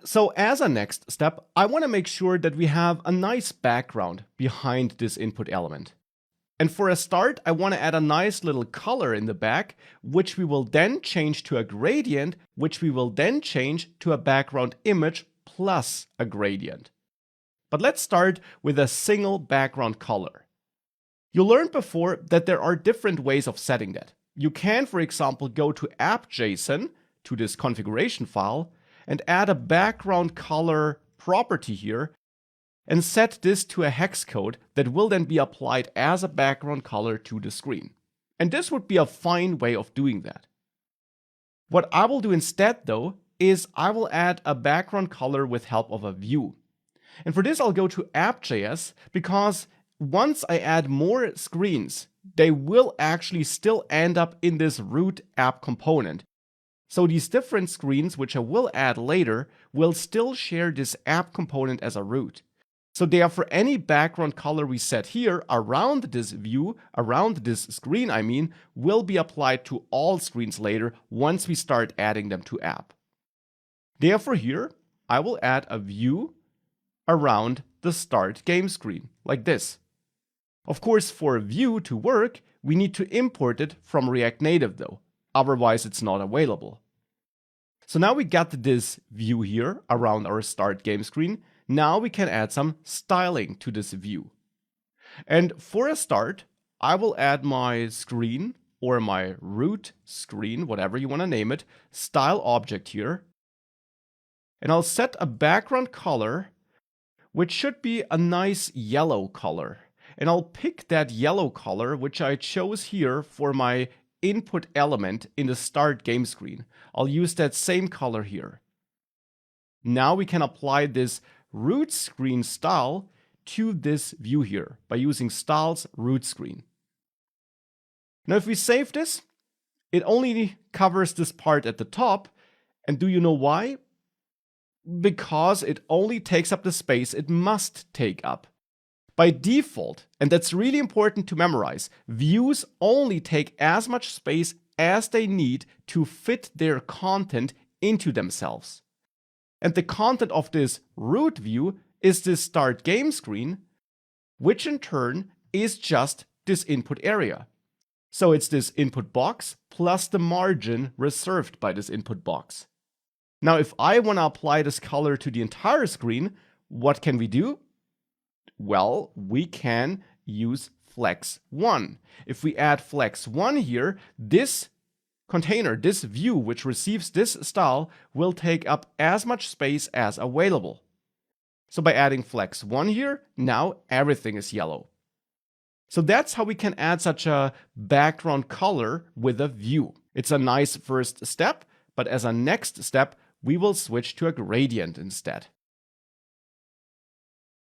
So as a next step, I want to make sure that we have a nice background behind this input element. And for a start, I want to add a nice little color in the back, which we will then change to a gradient, which we will then change to a background image plus a gradient. But let's start with a single background color. You learned before that there are different ways of setting that. You can, for example, go to app.json, to this configuration file, and add a background color property here, and set this to a hex code that will then be applied as a background color to the screen. And this would be a fine way of doing that. What I will do instead, though, is I will add a background color with help of a view. And for this, I'll go to app.js, because once I add more screens, they will actually still end up in this root app component. So these different screens, which I will add later, will still share this app component as a root. So therefore, any background color we set here around this view, around this screen I mean, will be applied to all screens later once we start adding them to app. Therefore here, I will add a view around the start game screen, like this. Of course, for a view to work, we need to import it from React Native though, otherwise it's not available. So now we got this view here around our start game screen. Now we can add some styling to this view. And for a start, I will add my screen or my root screen, whatever you want to name it, style object here. And I'll set a background color, which should be a nice yellow color. And I'll pick that yellow color, which I chose here for my input element in the start game screen. I'll use that same color here. Now we can apply this root screen style to this view here by using styles root screen. Now if we save this, it only covers this part at the top. And do you know why? Because it only takes up the space it must take up. By default, and that's really important to memorize, views only take as much space as they need to fit their content into themselves. And the content of this root view is this start game screen, which in turn is just this input area. So it's this input box plus the margin reserved by this input box. Now, if I want to apply this color to the entire screen, what can we do? Well, we can use flex1. If we add flex1 here, this container, this view which receives this style, will take up as much space as available. So by adding flex1 here, now everything is yellow. So that's how we can add such a background color with a view. It's a nice first step, but as a next step, we will switch to a gradient instead.